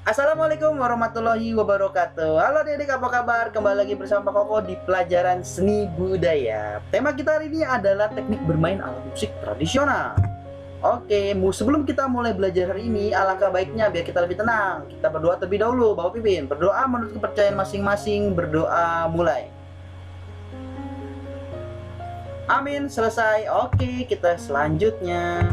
Assalamualaikum warahmatullahi wabarakatuh. Halo adik-adik, apa kabar? Kembali lagi bersama Koko di pelajaran seni budaya. Tema kita hari ini adalah teknik bermain alat musik tradisional. Oke, sebelum kita mulai belajar hari ini, alangkah baiknya biar kita lebih tenang, kita berdoa terlebih dahulu. Bapak Pipin, berdoa menurut kepercayaan masing-masing. Berdoa mulai. Amin, selesai. Oke, kita selanjutnya.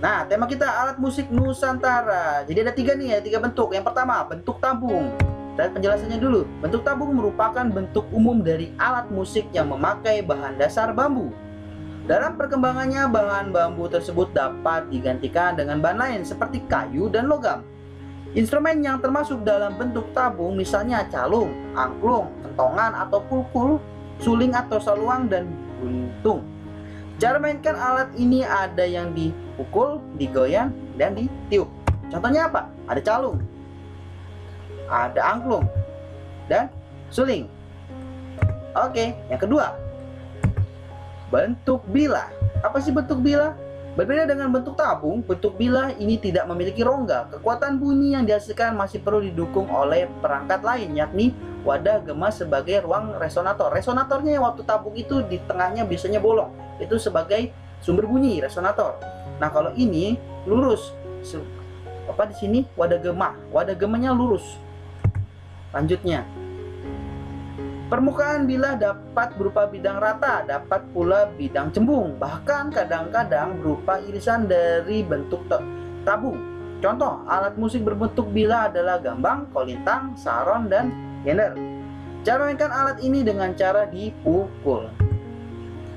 Nah, tema kita alat musik Nusantara. Jadi ada tiga nih ya, tiga bentuk. Yang pertama, bentuk tabung. Dan penjelasannya dulu. Bentuk tabung merupakan bentuk umum dari alat musik yang memakai bahan dasar bambu. Dalam perkembangannya, bahan bambu tersebut dapat digantikan dengan bahan lain seperti kayu dan logam. Instrumen yang termasuk dalam bentuk tabung misalnya calung, angklung, kentongan atau pulkul, suling atau saluang, dan buntung. Cara mainkan alat ini ada yang dipukul, digoyang, dan ditiup. Contohnya apa? Ada calung, ada angklung, dan suling. Oke, yang kedua, bentuk bilah. Apa sih bentuk bilah? Berbeda dengan bentuk tabung, bentuk bilah ini tidak memiliki rongga. Kekuatan bunyi yang dihasilkan masih perlu didukung oleh perangkat lain, yakni wadah gemas sebagai ruang resonator. Resonatornya yang waktu tabung itu di tengahnya biasanya bolong. Itu sebagai sumber bunyi resonator. Nah, kalau ini lurus. Di sini wadah gema. Wadah gemanya lurus. Lanjutnya, permukaan bilah dapat berupa bidang rata, dapat pula bidang cembung, bahkan kadang-kadang berupa irisan dari bentuk tabung. Contoh, alat musik berbentuk bilah adalah gambang, kolintang, saron, dan gender. Cara mainkan alat ini dengan cara dipukul.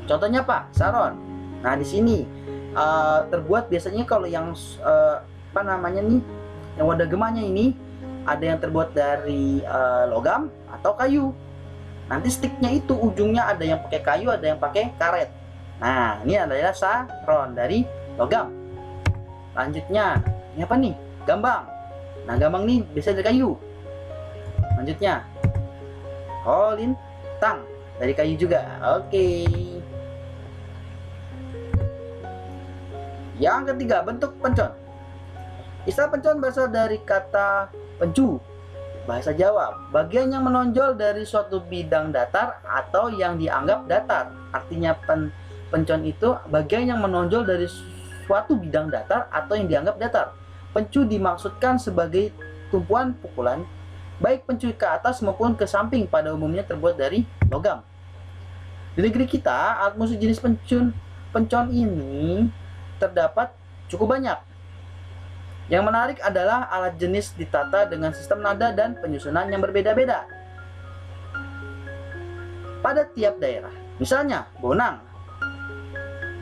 Contohnya apa? Saron. Nah, di sini terbuat biasanya kalau yang yang wadah gemanya ini ada yang terbuat dari logam atau kayu. Nanti sticknya itu ujungnya ada yang pakai kayu, ada yang pakai karet. Nah, ini adalah saron dari logam. Lanjutnya, ini apa nih? Gambang. Nah, gambang ini biasa dari kayu. Lanjutnya, kolintang dari kayu juga. Oke. Yang ketiga, bentuk pencon. Istilah pencon berasal dari kata pencu, bahasa Jawa, bagian yang menonjol dari suatu bidang datar atau yang dianggap datar. Artinya pencon itu bagian yang menonjol dari suatu bidang datar atau yang dianggap datar. Pencu dimaksudkan sebagai tumpuan pukulan, baik pencu ke atas maupun ke samping, pada umumnya terbuat dari logam. Di negeri kita, alat musik jenis pencon ini terdapat cukup banyak. Yang menarik adalah alat jenis ditata dengan sistem nada dan penyusunan yang berbeda-beda pada tiap daerah. Misalnya, bonang,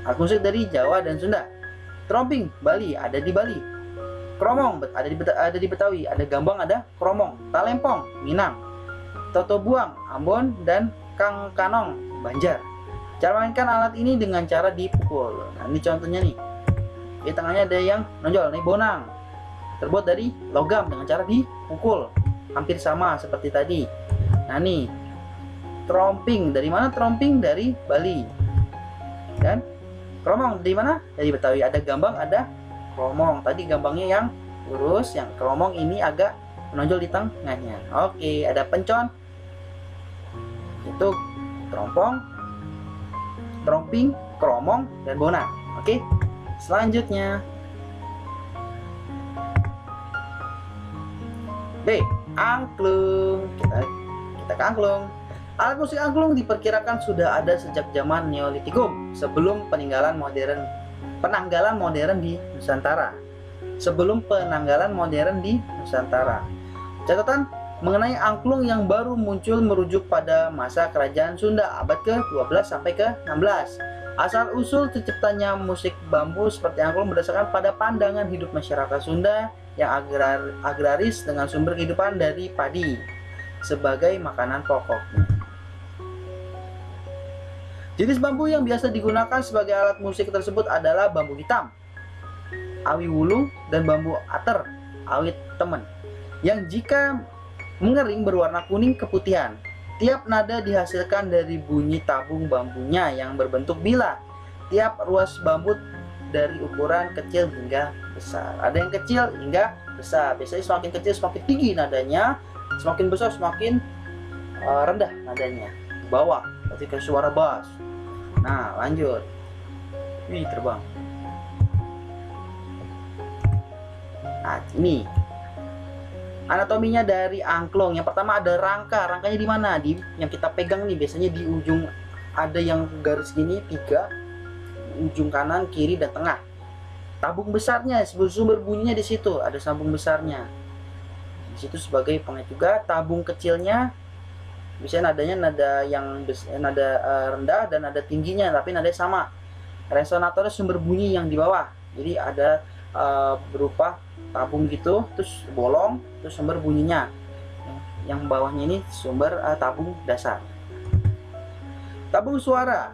alat musik dari Jawa dan Sunda. Tromping, Bali, ada di Bali. Kromong, ada di Betawi. Ada gambang, ada kromong. Talempong, Minang. Toto buang, Ambon, dan kangkanong, Banjar. Cara mainkan alat ini dengan cara dipukul. Nah, ini contohnya nih. Di tengahnya ada yang nonjol, nih bonang, terbuat dari logam dengan cara dipukul, hampir sama seperti tadi. Nah, nih tromping, dari mana tromping? Dari Bali. Dan kromong dari mana? Dari Betawi. Ada gambang, ada kromong. Tadi gambangnya yang lurus, yang kromong ini agak menonjol di tengahnya. Oke, ada pencon, itu trompong, tromping, kromong, dan bonang. Oke. Selanjutnya, B, angklung. Kita ke angklung. Alat musik angklung diperkirakan sudah ada sejak zaman Neolitikum, sebelum penanggalan modern di Nusantara. Catatan mengenai angklung yang baru muncul merujuk pada masa kerajaan Sunda abad ke-12 sampai ke-16. Asal-usul terciptanya musik bambu seperti angklung berdasarkan pada pandangan hidup masyarakat Sunda yang agraris dengan sumber kehidupan dari padi sebagai makanan pokoknya. Jenis bambu yang biasa digunakan sebagai alat musik tersebut adalah bambu hitam, awi wulung, dan bambu ater, awit temen, yang jika mengering berwarna kuning keputihan. Tiap nada dihasilkan dari bunyi tabung bambunya yang berbentuk bilah. Tiap ruas bambu dari ukuran kecil hingga besar. Ada yang kecil hingga besar. Biasanya semakin kecil semakin tinggi nadanya, semakin besar semakin rendah nadanya. Bawah, berarti ke suara bass. Nah, lanjut. Ini terbang. Nah, ini anatominya dari angklung. Yang pertama ada rangka. Rangkanya di mana? Di yang kita pegang nih, biasanya di ujung ada yang garis gini 3, ujung kanan, kiri, dan tengah. Tabung besarnya, sumber bunyinya di situ, ada tabung besarnya. Di situ sebagai pengenal juga. Tabung kecilnya biasanya nadanya nada yang nada rendah dan nada tingginya, tapi nadanya sama. Resonatornya sumber bunyi yang di bawah. Jadi ada berupa tabung gitu, terus bolong, terus sumber bunyinya. Yang bawahnya ini sumber tabung dasar. Tabung suara.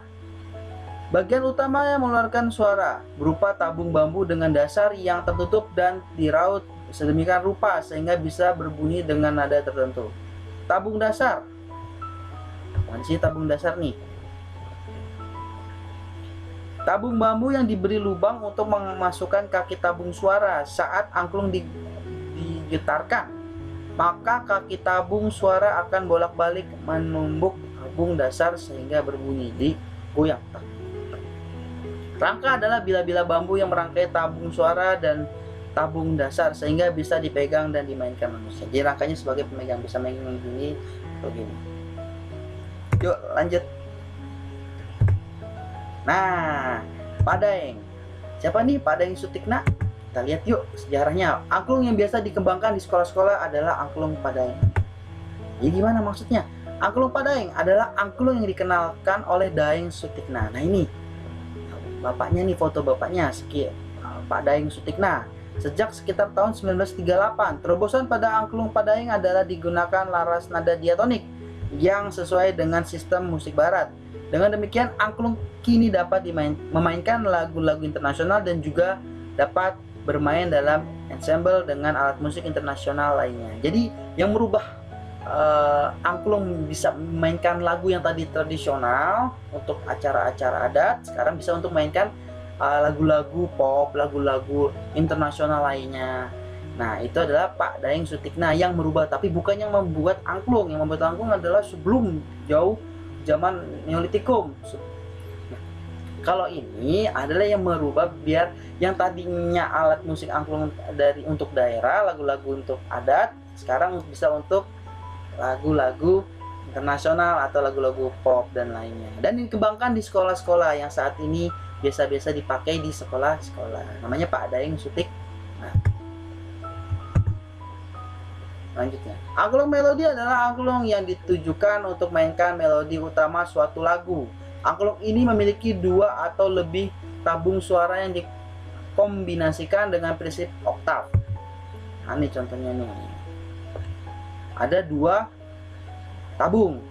Bagian utama yang mengeluarkan suara berupa tabung bambu dengan dasar yang tertutup dan diraut sedemikian rupa sehingga bisa berbunyi dengan nada tertentu. Tabung dasar. Mana sih tabung dasar nih? Tabung bambu yang diberi lubang untuk memasukkan kaki tabung suara saat angklung digetarkan. Maka kaki tabung suara akan bolak-balik menumbuk tabung dasar sehingga berbunyi, digoyang. Rangka adalah bila-bila bambu yang merangkai tabung suara dan tabung dasar sehingga bisa dipegang dan dimainkan manusia. Jadi rangkanya sebagai pemegang, bisa main gini atau gini. Yuk lanjut. Nah, Padaeng. Siapa nih Padaeng Sutikna? Kita lihat yuk sejarahnya. Angklung yang biasa dikembangkan di sekolah-sekolah adalah angklung Padaeng. Jadi gimana maksudnya? Angklung Padaeng adalah angklung yang dikenalkan oleh Daeng Sutikna. Nah ini bapaknya nih, foto bapaknya, Pak Daeng Sutikna. Sejak sekitar tahun 1938, terobosan pada angklung Padaeng adalah digunakan laras nada diatonik yang sesuai dengan sistem musik barat. Dengan demikian, angklung kini dapat memainkan lagu-lagu internasional dan juga dapat bermain dalam ensemble dengan alat musik internasional lainnya. Jadi yang merubah angklung bisa memainkan lagu yang tadi tradisional untuk acara-acara adat, sekarang bisa untuk mainkan lagu-lagu pop, lagu-lagu internasional lainnya. Nah, itu adalah Pak Daeng Sutikna yang merubah, tapi bukan yang membuat angklung. Yang membuat angklung adalah sebelum jauh zaman Neolitikum. Nah, kalau ini adalah yang merubah biar yang tadinya alat musik angklung untuk daerah, lagu-lagu untuk adat, sekarang bisa untuk lagu-lagu internasional atau lagu-lagu pop dan lainnya, dan dikembangkan di sekolah-sekolah yang saat ini biasa-biasa dipakai di sekolah-sekolah. Namanya Pak Daeng Sutik. Nah, lanjutnya, angklung melodi adalah angklung yang ditujukan untuk mainkan melodi utama suatu lagu. Angklung ini memiliki 2 atau lebih tabung suara yang dikombinasikan dengan prinsip oktav. Nah, ini contohnya nih. Ada 2 tabung.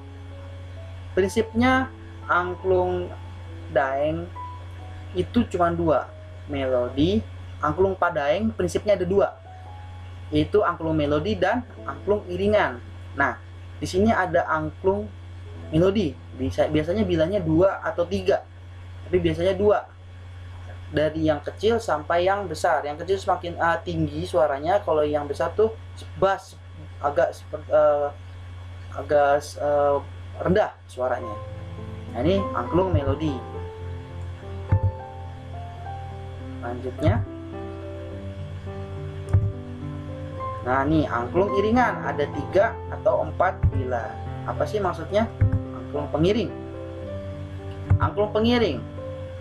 Prinsipnya angklung Daeng itu cuma 2 melodi. Angklung Padaeng prinsipnya ada 2, yaitu angklung melodi dan angklung iringan. Nah, di sini ada angklung melodi. Biasanya bilangnya 2 atau 3, tapi biasanya 2. Dari yang kecil sampai yang besar. Yang kecil semakin tinggi suaranya, kalau yang besar tuh bass, agak rendah suaranya. Nah, ini angklung melodi. Lanjutnya, nah ini angklung iringan, ada 3 atau 4 bila. Apa sih maksudnya? Angklung pengiring. Angklung pengiring,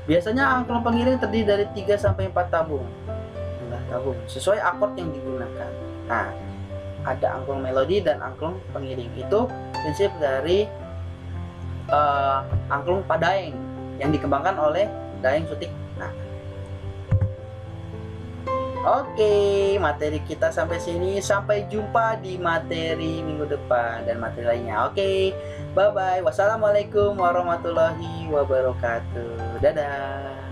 biasanya angklung pengiring terdiri dari 3 sampai 4 tabung. Tabung sesuai akord yang digunakan. Nah, ada angklung melodi dan angklung pengiring. Itu prinsip dari angklung Padaeng yang dikembangkan oleh Daeng Sutikna. Oke, materi kita sampai sini. Sampai jumpa di materi minggu depan dan materi lainnya. Oke, bye bye. Wassalamualaikum warahmatullahi wabarakatuh. Dadah.